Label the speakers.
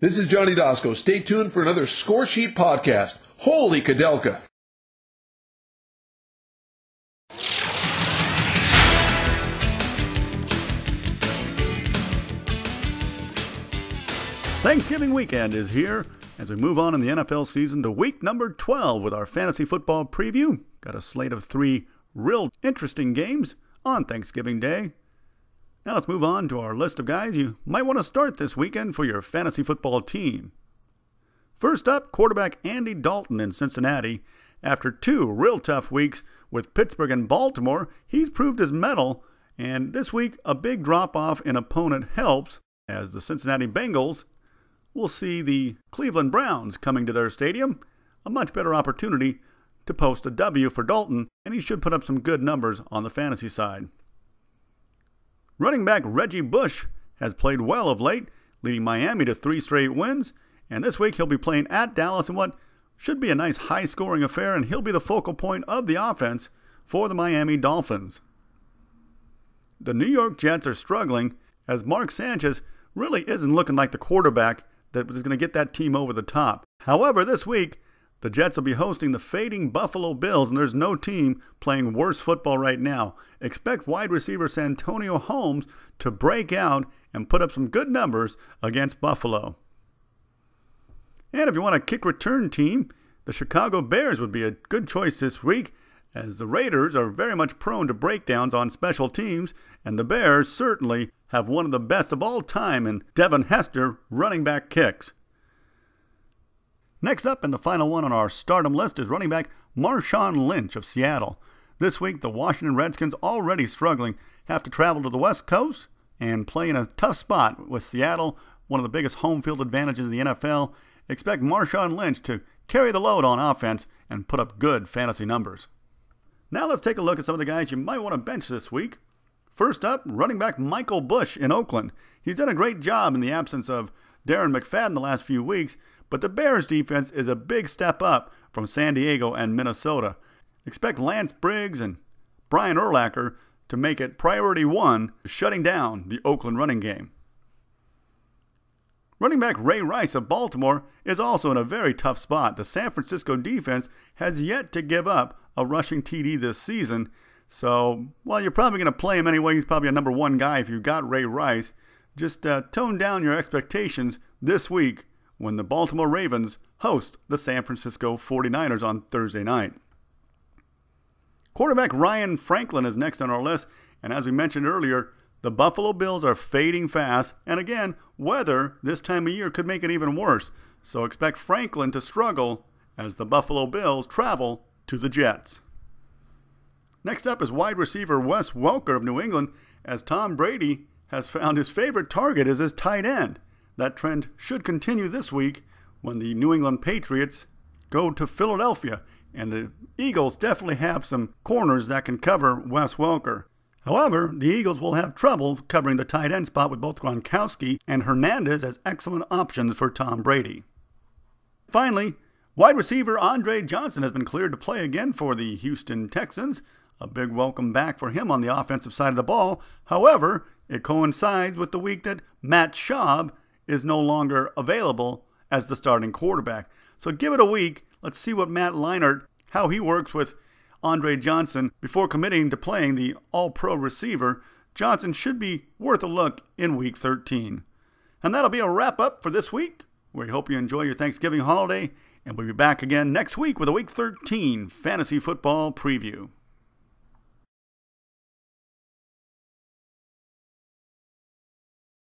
Speaker 1: This is Johnny Dosco. Stay tuned for another Score Sheet podcast. Holy Kadelka!
Speaker 2: Thanksgiving weekend is here as we move on in the NFL season to week number 12 with our fantasy football preview. Got a slate of 3 real interesting games on Thanksgiving Day. Now let's move on to our list of guys you might want to start this weekend for your fantasy football team. First up, quarterback Andy Dalton in Cincinnati. After 2 real tough weeks with Pittsburgh and Baltimore, he's proved his mettle, and this week a big drop-off in opponent helps as the Cincinnati Bengals will see the Cleveland Browns coming to their stadium. A much better opportunity to post a W for Dalton, and he should put up some good numbers on the fantasy side. Running back Reggie Bush has played well of late, leading Miami to 3 straight wins, and this week he'll be playing at Dallas in what should be a nice high-scoring affair, and he'll be the focal point of the offense for the Miami Dolphins. The New York Jets are struggling as Mark Sanchez really isn't looking like the quarterback that is going to get that team over the top. However, this week, the Jets will be hosting the fading Buffalo Bills, and there's no team playing worse football right now. Expect wide receiver Santonio Holmes to break out and put up some good numbers against Buffalo. And if you want a kick return team, the Chicago Bears would be a good choice this week, as the Raiders are very much prone to breakdowns on special teams, and the Bears certainly have one of the best of all time in Devin Hester running back kicks. Next up, and the final one on our stardom list, is running back Marshawn Lynch of Seattle. This week, the Washington Redskins, already struggling, have to travel to the West Coast and play in a tough spot with Seattle, one of the biggest home field advantages in the NFL. Expect Marshawn Lynch to carry the load on offense and put up good fantasy numbers. Now let's take a look at some of the guys you might want to bench this week. First up, running back Michael Bush in Oakland. He's done a great job in the absence of Darren McFadden the last few weeks, but the Bears defense is a big step up from San Diego and Minnesota. Expect Lance Briggs and Brian Urlacher to make it priority 1, shutting down the Oakland running game. Running back Ray Rice of Baltimore is also in a very tough spot. The San Francisco defense has yet to give up a rushing TD this season, so while you're probably going to play him anyway, he's probably a number 1 guy if you've got Ray Rice. Just tone down your expectations this week when the Baltimore Ravens host the San Francisco 49ers on Thursday night. Quarterback Ryan Franklin is next on our list, and as we mentioned earlier, the Buffalo Bills are fading fast, and again, weather this time of year could make it even worse, so expect Franklin to struggle as the Buffalo Bills travel to the Jets. Next up is wide receiver Wes Welker of New England, as Tom Brady has found his favorite target is his tight end. That trend should continue this week when the New England Patriots go to Philadelphia, and the Eagles definitely have some corners that can cover Wes Welker. However, the Eagles will have trouble covering the tight end spot with both Gronkowski and Hernandez as excellent options for Tom Brady. Finally, wide receiver Andre Johnson has been cleared to play again for the Houston Texans. A big welcome back for him on the offensive side of the ball. However, it coincides with the week that Matt Schaub is no longer available as the starting quarterback. So give it a week. Let's see what Matt Leinart, how he works with Andre Johnson before committing to playing the all-pro receiver. Johnson should be worth a look in Week 13. And that'll be a wrap-up for this week. We hope you enjoy your Thanksgiving holiday, and we'll be back again next week with a Week 13 Fantasy Football Preview.